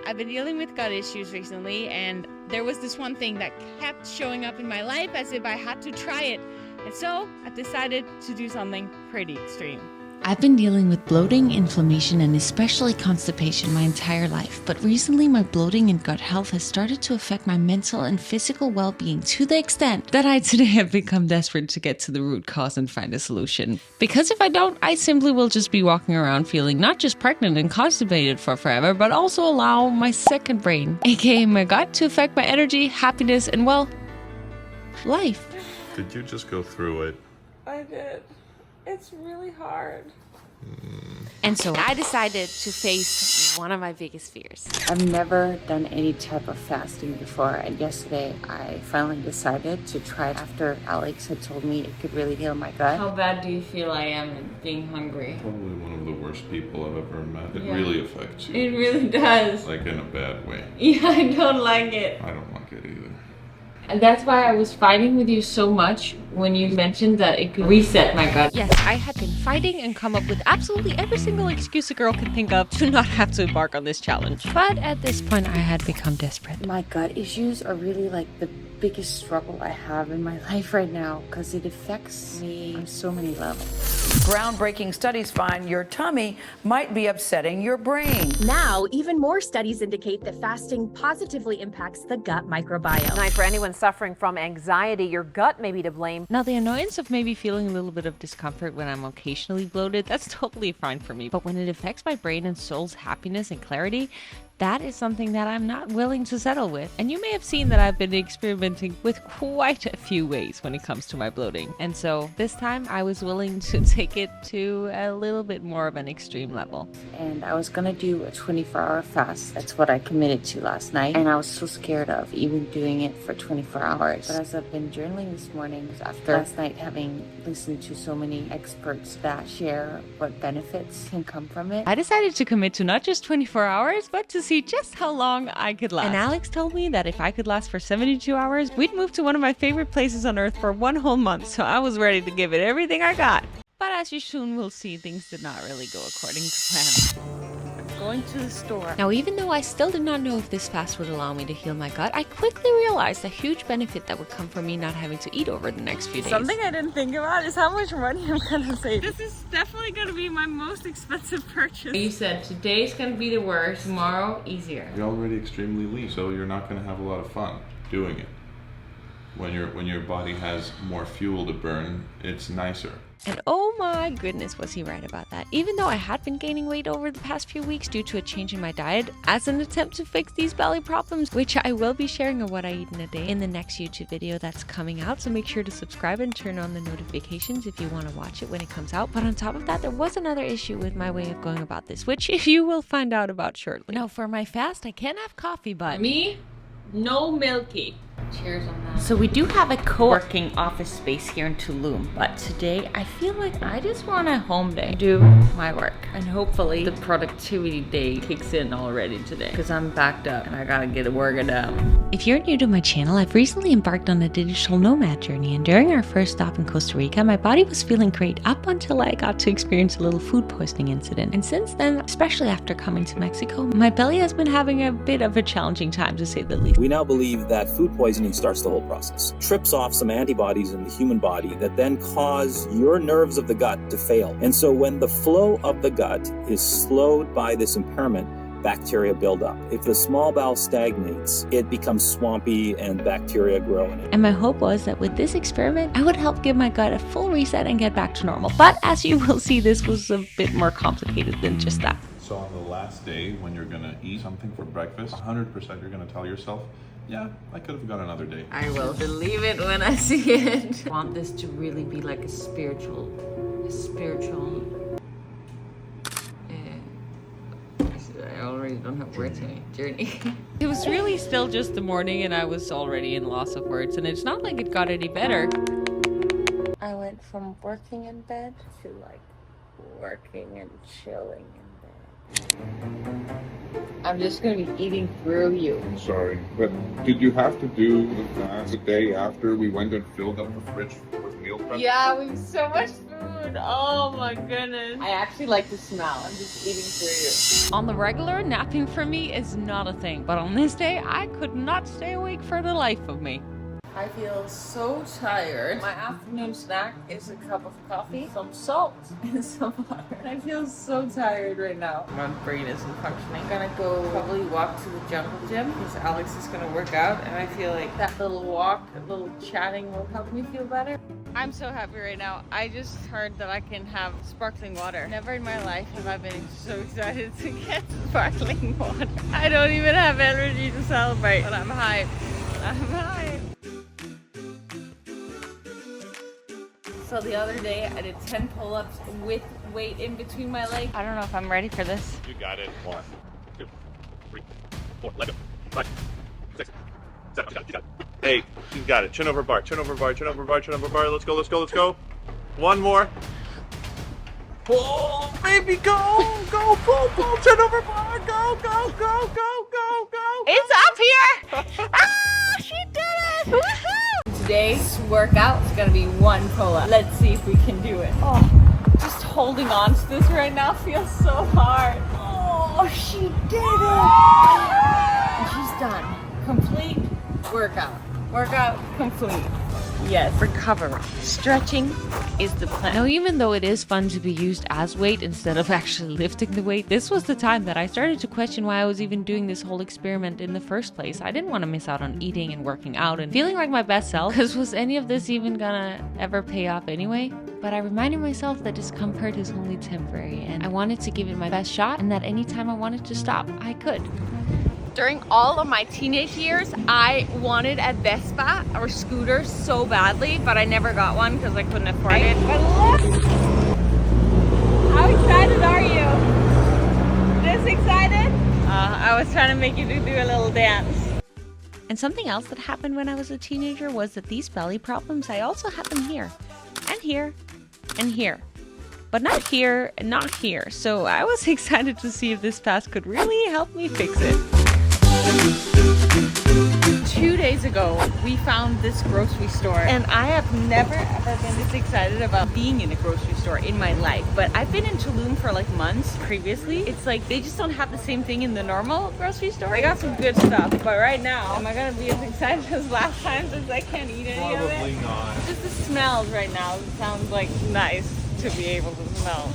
I've been dealing with gut issues recently, and there was this one thing that kept showing up in my life as if I had to try it. And so I decided to do something pretty extreme. I've been dealing with bloating, inflammation, and especially constipation my entire life, but recently my bloating and gut health has started to affect my mental and physical well-being to the extent that I today have become desperate to get to the root cause and find a solution. Because if I don't, I simply will just be walking around feeling not just pregnant and constipated for forever, but also allow my second brain, aka my gut, to affect my energy, happiness, and well, life. Did you just go through it? I did. It's really hard. And so I decided to face one of my biggest fears. I've never done any type of fasting before, and yesterday I finally decided to try it after Alex had told me it could really heal my gut. How bad do you feel I am at being hungry? Probably one of the worst people I've ever met. It really affects you. It really does. Like in a bad way. Yeah, I don't like it. I don't like it either. And that's why I was fighting with you so much when you mentioned that it could reset my gut. Yes, I had been fighting and come up with absolutely every single excuse a girl can think of to not have to embark on this challenge. But at this point, I had become desperate. My gut issues are really like the biggest struggle I have in my life right now because it affects me on so many levels. Groundbreaking studies find your tummy might be upsetting your brain. Now, even more studies indicate that fasting positively impacts the gut microbiome. Tonight, for anyone suffering from anxiety, your gut may be to blame. Now, the annoyance of maybe feeling a little bit of discomfort when I'm occasionally bloated, that's totally fine for me. But when it affects my brain and soul's happiness and clarity, that is something that I'm not willing to settle with. And you may have seen that I've been experimenting with quite a few ways when it comes to my bloating. And so this time I was willing to take it to a little bit more of an extreme level. And I was gonna do a 24-hour fast. That's what I committed to last night. And I was so scared of even doing it for 24 hours. But as I've been journaling this morning, after last night having listened to so many experts that share what benefits can come from it, I decided to commit to not just 24 hours, but to see just how long I could last. And Alex told me that if I could last for 72 hours, we'd move to one of my favorite places on earth for one whole month. So I was ready to give it everything I got. But as you soon will see, things did not really go according to plan. Going to the store. Now, even though I still did not know if this fast would allow me to heal my gut, I quickly realized a huge benefit that would come from me not having to eat over the next few days. Something I didn't think about is how much money I'm gonna save. This is definitely gonna be my most expensive purchase. You said today's gonna be the worst, tomorrow easier. You're already extremely lean, so you're not going to have a lot of fun doing it. When your body has more fuel to burn, it's nicer. And oh my goodness, was he right about that. Even though I had been gaining weight over the past few weeks due to a change in my diet as an attempt to fix these belly problems, which I will be sharing of what I eat in a day in the next YouTube video that's coming out. So make sure to subscribe and turn on the notifications if you want to watch it when it comes out. But on top of that, there was another issue with my way of going about this, which you will find out about shortly. Now, for my fast, I can have coffee, but Me, no milky. Cheers on that. So we do have a co-working office space here in Tulum, but today I feel like I just want a home day. Do my work. And hopefully the productivity day kicks in already today because I'm backed up and I gotta get working out. if you're new to my channel, I've recently embarked on a digital nomad journey, and during our first stop in Costa Rica, my body was feeling great up until I got to experience a little food poisoning incident. And since then, especially after coming to Mexico, my belly has been having a bit of a challenging time, to say the least. We now believe that food poisoning starts the whole process. Trips off some antibodies in the human body that then cause your nerves of the gut to fail. And so when the flow of the gut is slowed by this impairment, bacteria build up. If the small bowel stagnates, it becomes swampy and bacteria grow in it. And my hope was that with this experiment, I would help give my gut a full reset and get back to normal. But as you will see, this was a bit more complicated than just that. So on the last day, when you're gonna eat something for breakfast, 100% you're gonna tell yourself, yeah, I could have gone another day. I will believe it when I see it. I want this to really be like a spiritual. I already don't have words in it. Journey. It was really still just the morning, and I was already in loss of words, and it's not like it got any better. I went from working in bed to like working and chilling in bed. I'm just gonna be eating through you. Sorry, but did you have to do the fast the day after we went and filled up the fridge with meal prep? Yeah, we have so much food. food. Oh my goodness. I actually like the smell. I'm just eating through you. On the regular, napping for me is not a thing, but on this day, I could not stay awake for the life of me. I feel so tired. My afternoon snack is a cup of coffee, some salt, and some water. I feel so tired right now. My brain isn't functioning. I'm gonna go probably walk to the jungle gym because Alex is gonna work out, and I feel like that little walk, a little chatting will help me feel better. I'm so happy right now. I just heard that I can have sparkling water. Never in my life have I been so excited to get sparkling water. I don't even have energy to celebrate, but I'm hyped. I'm hyped. So the other day I did 10 pull-ups with weight in between my legs. I don't know if I'm ready for this. You got it. 1, 2, 3, 4, 11, 5, 6, 7. You got it. 8. You got it. Chin over bar. Chin over bar. Chin over bar. Chin over bar. Let's go. Let's go. Let's go. One more. Pull, baby, go, go, pull, pull. Chin over bar. Go, go, go, go, go, go. It's up here! Ah, she did it! Woohoo! Today's workout is gonna be 1 pull-up. Let's see if we can do it. Oh, just holding on to this right now feels so hard. Oh, she did it! And she's done. Complete workout. Workout complete. Yes. Recover. Stretching is the plan. Now, even though it is fun to be used as weight instead of actually lifting the weight, this was the time that I started to question why I was even doing this whole experiment in the first place. I didn't want to miss out on eating and working out and feeling like my best self, because was any of this even gonna ever pay off anyway? But I reminded myself that discomfort is only temporary, and I wanted to give it my best shot, and that anytime I wanted to stop, I could. During all of my teenage years, I wanted a Vespa or scooter so badly, but I never got one because I couldn't afford it. But look! How excited are you? This excited? I was trying to make you do a little dance. And something else that happened when I was a teenager was that these belly problems, I also had them here, and here, and here. But not here, and not here. So I was excited to see if this fast could really help me fix it. 2 days ago, we found this grocery store, and I have never ever been this excited about being in a grocery store in my life. But I've been in Tulum for like months previously. It's like they just don't have the same thing in the normal grocery store. I got some good stuff, but right now, am I gonna be as excited as last time since I can't eat any of it? Probably not. Just the smells right now sounds like nice to be able to smell.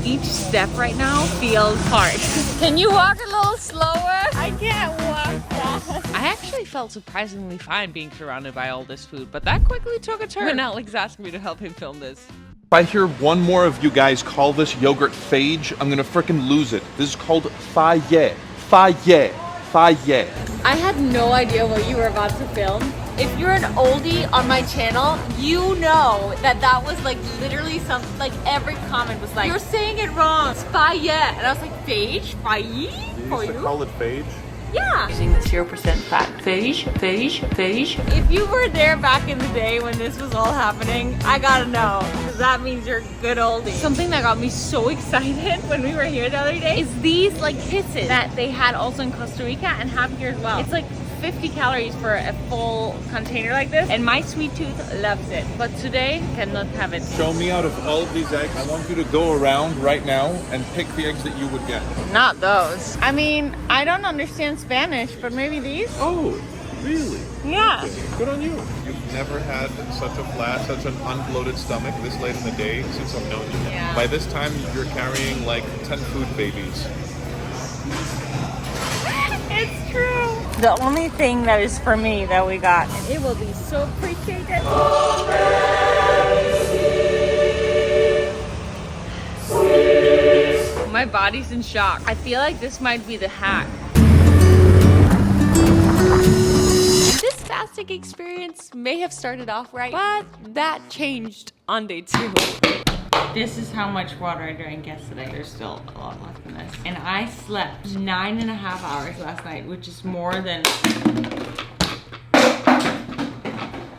Each step right now feels hard. Can you walk a little slower? I can't walk fast. I actually felt surprisingly fine being surrounded by all this food, but that quickly took a turn when Alex asked me to help him film this. If I hear one more of you guys call this yogurt phage, I'm gonna frickin' lose it. This is called faye. Faye. Faye. I had no idea what you were about to film. If you're an oldie on my channel, you know that that was like literally something, like every comment was like, you're saying it wrong. It's faye. And I was like, phage? Faye? You used to call it phage? Yeah. Using the 0% fat. Phage, phage, phage. If you were there back in the day when this was all happening, I gotta know, because that means you're a good oldie. Something that got me so excited when we were here the other day is these like kisses that they had also in Costa Rica and have here as well. It's like 50 calories for a full container like this, and my sweet tooth loves it. But today, cannot have it. Show me out of all of these eggs. I want you to go around right now and pick the eggs that you would get. Not those. I mean, I don't understand Spanish, but maybe these? Oh, really? Yeah. Okay. Good on you. You've never had such a flat, such an unbloated stomach this late in the day since I've known you. Yeah. By this time, you're carrying like 10 food babies. It's true. The only thing that is for me that we got, and it will be so appreciated. My body's in shock. I feel like this might be the hack. This fasting experience may have started off right, but that changed on day 2. This is how much water I drank yesterday. There's still a lot left in this. And I slept 9.5 hours last night, which is more than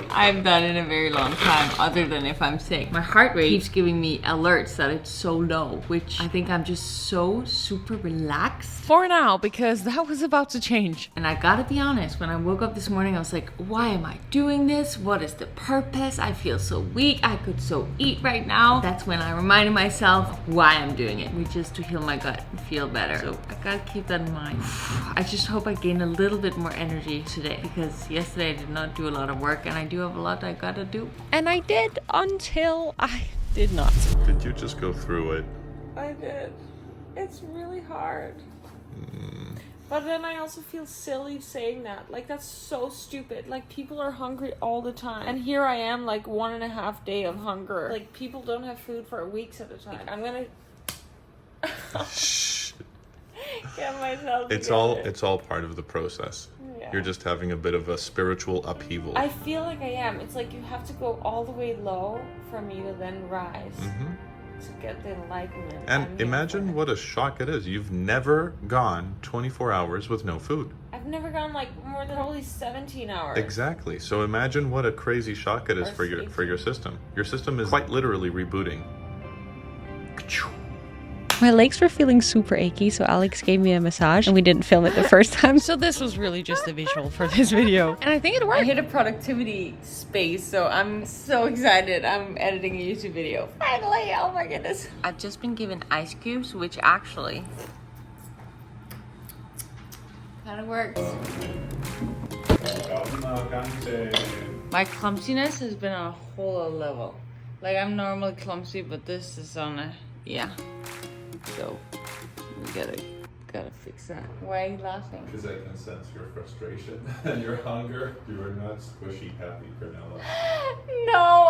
I've done in a very long time, other than if I'm sick. My heart rate keeps giving me alerts that it's so low, which I think I'm just so super relaxed relaxed. For now, because that was about to change. And I gotta be honest, when I woke up this morning, I was like, why am I doing this? What is the purpose? I feel so weak. I could so eat right now. That's when I reminded myself why I'm doing it, which is to heal my gut and feel better. So I gotta keep that in mind. I just hope I gain a little bit more energy today, because yesterday I did not do a lot of work and I do have a lot I gotta do. And I did until I did not. Did you just go through it? I did. It's really hard. But then I also feel silly saying that. Like, that's so stupid. Like, people are hungry all the time. And here I am, like, 1.5 days of hunger. Like, people don't have food for weeks at a time. I'm gonna get myself together. It's all part of the process. Yeah. You're just having a bit of a spiritual upheaval. I feel like I am. It's like you have to go all the way low for me to then rise. To get the enlightenment. And imagine what a shock it is. You've never gone 24 hours with no food. I've never gone like more than probably 17 hours. Exactly. So imagine what a crazy shock it is for your system. Your system is quite literally rebooting. My legs were feeling super achy, so Alex gave me a massage and we didn't film it the first time. So this was really just a visual for this video. And I think it worked. I hit a productivity space, so I'm so excited. I'm editing a YouTube video. Finally, oh my goodness. I've just been given ice cubes, which actually kind of works. My clumsiness has been on a whole other level. Like, I'm normally clumsy, but this is on a, yeah. So, we gotta fix that. Why are you laughing? Because I can sense your frustration and your hunger. You are not squishy happy, Cornella. No,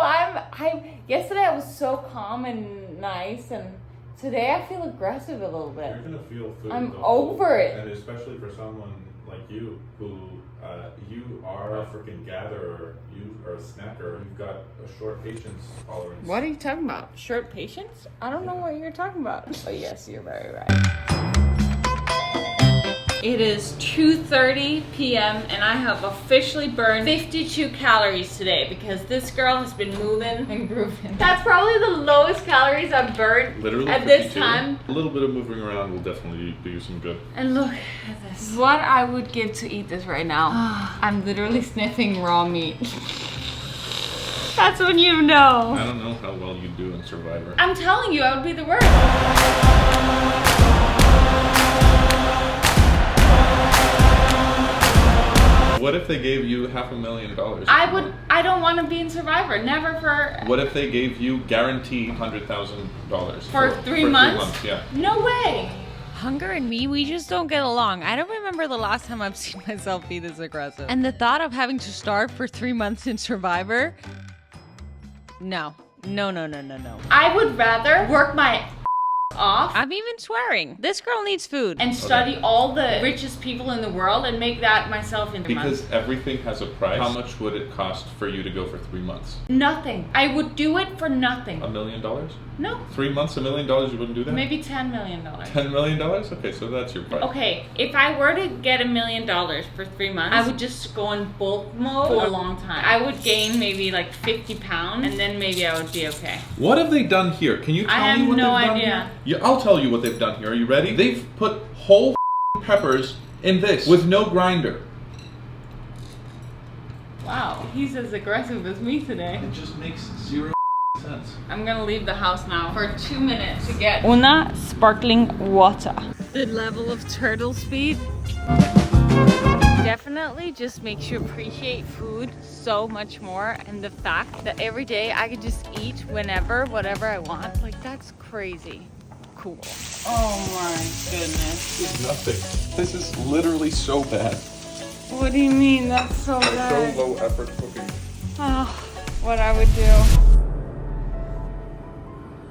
yesterday I was so calm and nice, and today I feel aggressive a little bit. You're gonna feel food. I'm over it. And especially for someone like you, who you are a freaking gatherer, you are a snacker, you've got a short patience tolerance. What are you talking about? Short patience? I don't know what you're talking about. Oh yes, you're very right. It is 2:30 p.m. and I have officially burned 52 calories today because this girl has been moving and grooving. That's probably the lowest calories I've burned Literally at 52. this time. A little bit of moving around will definitely do you some good. And look at this. What I would give to eat this right now. I'm literally sniffing raw meat. That's when you know. I don't know how well you do in Survivor. I'm telling you, I would be the worst. What if they gave you $500,000? I don't want to be in Survivor. Never for... What if they gave you guaranteed $100,000 For 3 months? Yeah. No way. Hunger and me, we just don't get along. I don't remember the last time I've seen myself be this aggressive. And the thought of having to starve for 3 months in Survivor? No. No. I would rather work my off. I'm even swearing. This girl needs food. And study all the richest people in the world and make that myself in 3 months. Because everything has a price. How much would it cost for you to go for 3 months? Nothing. I would do it for nothing. $1 million? No. 3 months, $1 million, you wouldn't do that? Maybe $10 million. $10 million? Okay, so that's your price. Okay, if I were to get $1 million for 3 months, I would just go in bulk mode for a long time. I would gain maybe like 50 pounds and then maybe I would be okay. What have they done here? Can you tell me what they've done here? I have no idea. Yeah, I'll tell you what they've done here. Are you ready? They've put whole peppers in this with no grinder. Wow, he's as aggressive as me today. It just makes zero sense. I'm gonna leave the house now for 2 minutes to get Una sparkling water. The level of turtle speed definitely just makes you appreciate food so much more, and the fact that every day I could just eat whenever, whatever I want, like that's crazy cool. Oh my goodness. It's nothing. This is literally so bad. What do you mean? That's so bad. So low effort cooking. Oh, what I would do.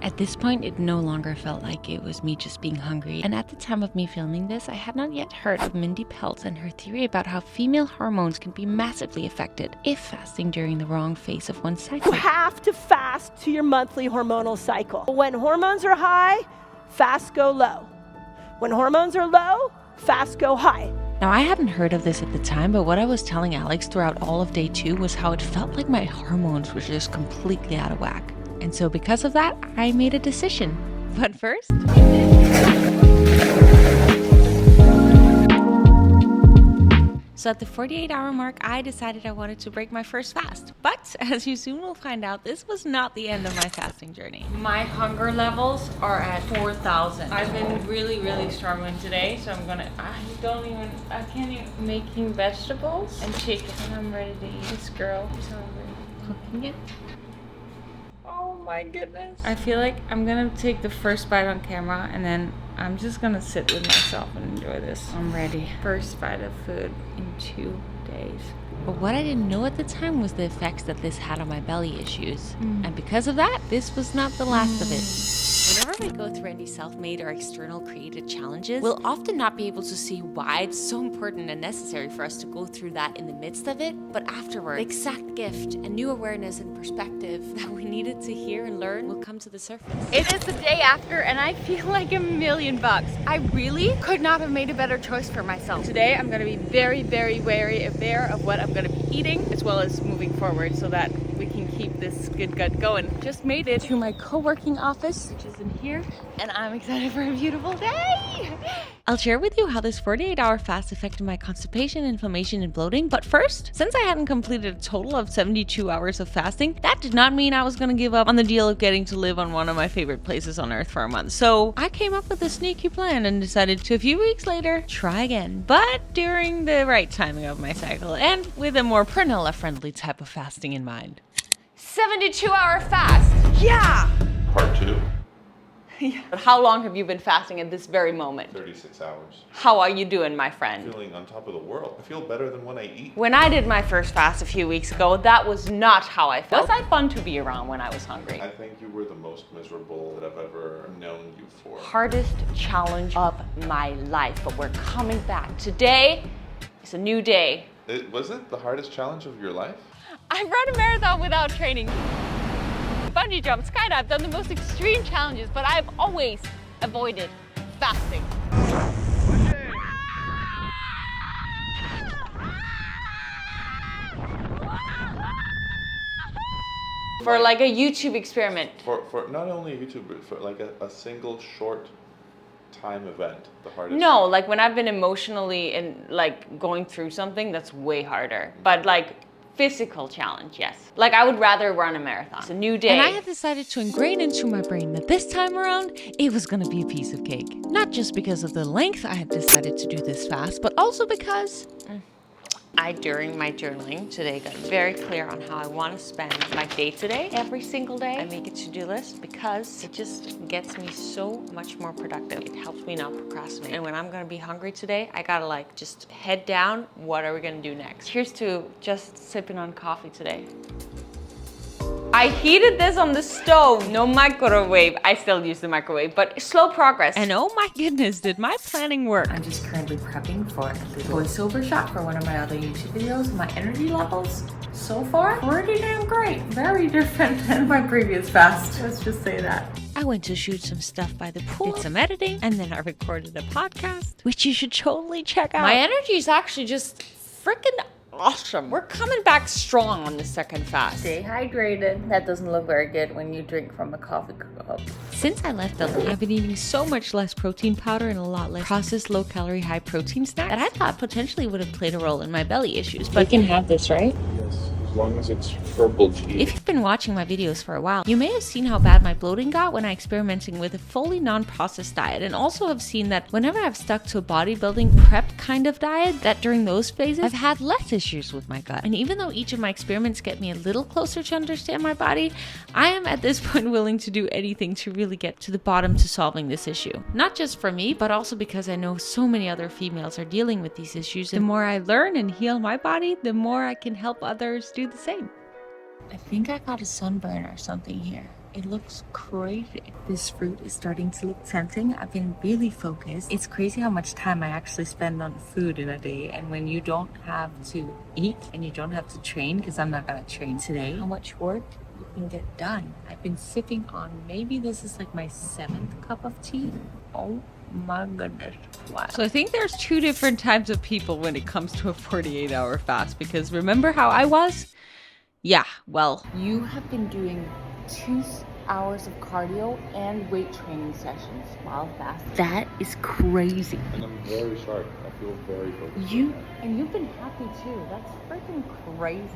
At this point, it no longer felt like it was me just being hungry. And at the time of me filming this, I had not yet heard of Mindy Peltz and her theory about how female hormones can be massively affected if fasting during the wrong phase of one's cycle. You have to fast to your monthly hormonal cycle. When hormones are high, fasts go low. When hormones are low, fasts go high. Now, I hadn't heard of this at the time, but what I was telling Alex throughout all of day 2 was how it felt like my hormones were just completely out of whack. And so because of that, I made a decision. But first... So at the 48-hour mark, I decided I wanted to break my first fast. But as you soon will find out, this was not the end of my fasting journey. My hunger levels are at 4,000. I've been really struggling today, so I can't even making vegetables and chicken, and I'm ready to eat. This girl is hungry. Cooking it. Oh my goodness. I feel like I'm gonna take the first bite on camera and then I'm just gonna sit with myself and enjoy this. I'm ready. First bite of food in 2 days. But what I didn't know at the time was the effects that this had on my belly issues. And because of that, this was not the last of it. Whenever we go through any self-made or external created challenges, we'll often not be able to see why it's so important and necessary for us to go through that in the midst of it, but afterward, the exact gift and new awareness and perspective that we needed to hear and learn will come to the surface. It is the day after and I feel like $1,000,000. I really could not have made a better choice for myself. Today I'm going to be very aware of what I'm going to be eating as well as moving forward so that we can keep this good gut going. Just made it to my co-working office, which is in here, and I'm excited for a beautiful day. I'll share with you how this 48-hour fast affected my constipation, inflammation, and bloating. But first, since I hadn't completed a total of 72 hours of fasting, that did not mean I was going to give up on the deal of getting to live on one of my favorite places on earth for a month. So I came up with a sneaky plan and decided to, a few weeks later, try again. But during the right timing of my cycle and with a more pranola-friendly type of fasting in mind. 72-hour fast. Yeah. Part 2, But how long have you been fasting at this very moment? 36 hours. How are you doing, my friend? Feeling on top of the world. I feel better than when I eat. When I did my first fast a few weeks ago, that was not how I felt. Was I fun to be around when I was hungry? I think you were the most miserable that I've ever known you for. Hardest challenge of my life, but we're coming back. Today is a new day. Was it the hardest challenge of your life? I've run a marathon without training. Bungee jump, skydive, I've done the most extreme challenges, but I've always avoided fasting. For like a YouTube experiment. For not only a YouTube, but for like a single short time event, the hardest. No, like when I've been emotionally and like going through something, that's way harder. But like physical challenge, yes. Like I would rather run a marathon. It's a new day. And I had decided to ingrain into my brain that this time around, it was gonna be a piece of cake. Not just because of the length I had decided to do this fast, but also because during my journaling today, got very clear on how I want to spend my day today. Every single day, I make a to-do list because it just gets me so much more productive. It helps me not procrastinate. And when I'm going to be hungry today, I got to like just head down. What are we going to do next? Here's to just sipping on coffee today. I heated this on the stove, no microwave. I still use the microwave, but slow progress. And oh my goodness, did my planning work. I'm just currently prepping for a voiceover shot for one of my other YouTube videos. My energy levels so far, pretty damn great. Very different than my previous fast. Let's just say that. I went to shoot some stuff by the pool, did some editing, and then I recorded a podcast, which you should totally check out. My energy is actually just freaking awesome. We're coming back strong on the second fast. Stay hydrated. That doesn't look very good when you drink from a coffee cup. Since I left LA, I've been eating so much less protein powder and a lot less processed low-calorie, high-protein snacks that I thought potentially would have played a role in my belly issues. But you can have this, right? Yes, as long as it's herbal tea. if you've been watching my videos for a while, you may have seen how bad my bloating got when I experimenting with a fully non-processed diet, and also have seen that whenever I've stuck to a bodybuilding prep kind of diet, that during those phases, I've had less issues with my gut. And even though each of my experiments get me a little closer to understand my body, I am at this point willing to do anything to really get to the bottom to solving this issue. Not just for me, but also because I know so many other females are dealing with these issues. The more I learn and heal my body, the more I can help others do the same. I think I got a sunburn or something here. It looks crazy. This fruit is starting to look tempting. I've been really focused. It's crazy how much time I actually spend on food in a day. And when you don't have to eat and you don't have to train, because I'm not gonna train today, how much work you can get done. I've been sipping on, maybe this is like my 7th cup of tea. Oh my goodness. Wow. So I think there's two different types of people when it comes to a 48-hour fast, because remember how I was? Yeah, well, You have been doing 2 hours of cardio and weight training sessions while fasting. That is crazy. And I'm very sharp. I feel very focused. You've been happy too. That's freaking crazy.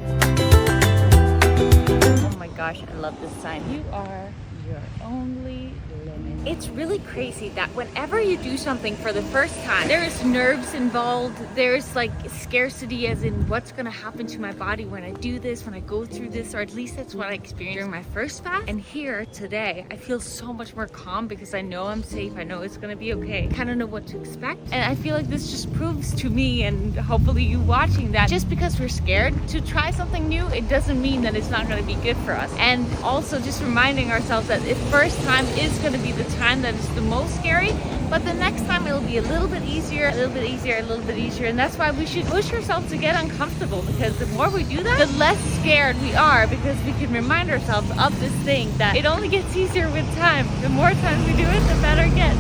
Oh my gosh, I love this sign. You are your only limit. It's really crazy that whenever you do something for the first time, there's nerves involved. There's like scarcity as in what's gonna happen to my body when I do this, when I go through this, or at least that's what I experienced during my first fast. And here today, I feel so much more calm because I know I'm safe. I know it's gonna be okay. Kind of know what to expect. And I feel like this just proves to me and hopefully you watching that just because we're scared to try something new, it doesn't mean that it's not gonna be good for us. And also just reminding ourselves that the first time is gonna be the time that is the most scary, but the next time it'll be a little bit easier, a little bit easier, a little bit easier. And that's why we should push ourselves to get uncomfortable, because the more we do that, the less scared we are, because we can remind ourselves of this thing that it only gets easier with time. The more times we do it, the better it gets.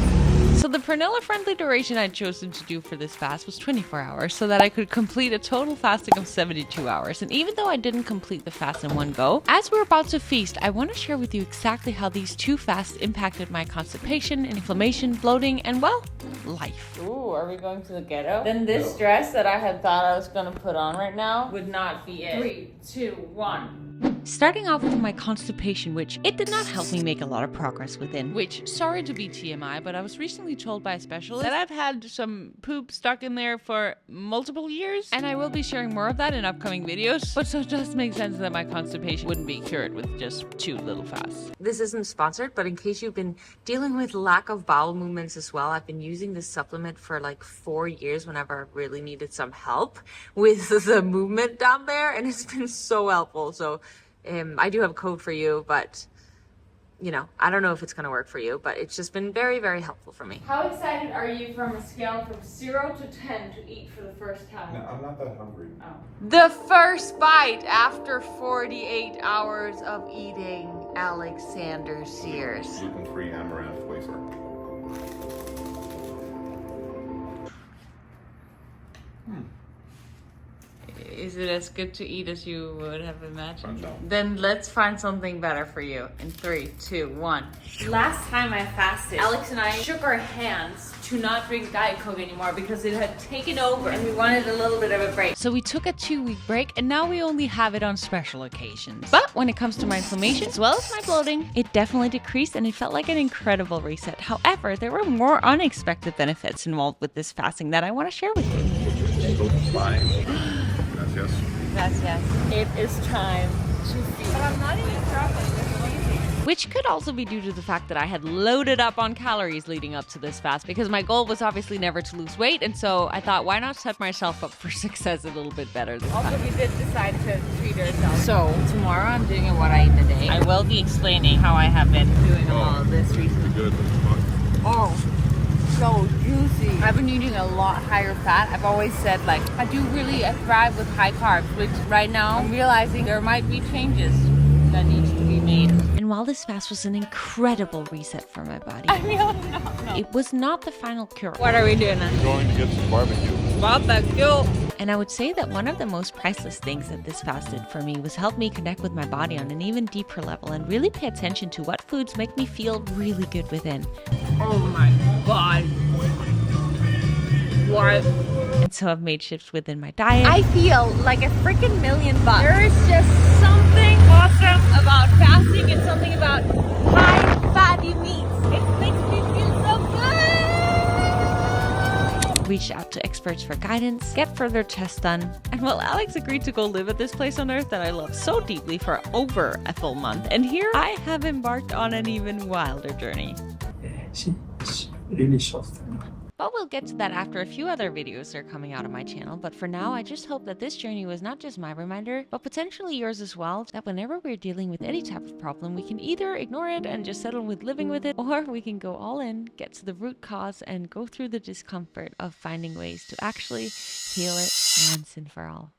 So the Pernilla-friendly duration I'd chosen to do for this fast was 24 hours so that I could complete a total fasting of 72 hours. And even though I didn't complete the fast in one go, as we're about to feast, I want to share with you exactly how these two fasts impacted my constipation, inflammation, bloating, and well, life. Ooh, are we going to the ghetto? Then this dress that I had thought I was gonna put on right now would not be it. 3, 2, 1. Starting off with my constipation, which it did not help me make a lot of progress within. Which, sorry to be TMI, but I was recently told by a specialist that I've had some poop stuck in there for multiple years, and I will be sharing more of that in upcoming videos. But so it does make sense that my constipation wouldn't be cured with just 2 little fasts. This isn't sponsored, but in case you've been dealing with lack of bowel movements as well, I've been using this supplement for like 4 years whenever I really needed some help with the movement down there, and it's been so helpful. So I do have a code for you, but you know, I don't know if it's going to work for you, but it's just been very, very helpful for me. How excited are you from a scale from 0 to 10 to eat for the first time? No, I'm not that hungry. Oh. The first bite after 48 hours of eating Alexander Sears. Gluten-free amaranth wafer. Is it as good to eat as you would have imagined? No. Then let's find something better for you. In 3, 2, 1. Last time I fasted, Alex and I shook our hands to not drink Diet Coke anymore because it had taken over and we wanted a little bit of a break. So we took a 2-week break, and now we only have it on special occasions. But when it comes to my inflammation, as well as my bloating, it definitely decreased and it felt like an incredible reset. However, there were more unexpected benefits involved with this fasting that I want to share with you. Gracias. It is time to feed. But I'm not eating chocolate. Which could also be due to the fact that I had loaded up on calories leading up to this fast, because my goal was obviously never to lose weight, and so I thought, why not set myself up for success a little bit better this Also, time. we did decide to treat ourselves. So, tomorrow I'm doing a what I eat today. I will be explaining how I have been doing all of this recently. Good. Oh, so juicy. I've been eating a lot higher fat. I've always said, like, I do really thrive with high carbs, which right now I'm realizing there might be changes that needs to be made. And while this fast was an incredible reset for my body, it was not the final cure. What are we doing now? We're going to get some barbecue. Barbecue. And I would say that one of the most priceless things that this fast did for me was help me connect with my body on an even deeper level and really pay attention to what foods make me feel really good within. Oh my God. What? And so I've made shifts within my diet. I feel like a freaking $1,000,000. There is just something awesome about fasting and something about high fatty meats. It makes me feel so good. Reached out to experts for guidance, get further tests done, and well, Alex agreed to go live at this place on earth that I love so deeply for over a full month. And here I have embarked on an even wilder journey. It's really soft. But we'll get to that after a few other videos are coming out on my channel. But for now, I just hope that this journey was not just my reminder, but potentially yours as well, that whenever we're dealing with any type of problem, we can either ignore it and just settle with living with it, or we can go all in, get to the root cause, and go through the discomfort of finding ways to actually heal it once and for all.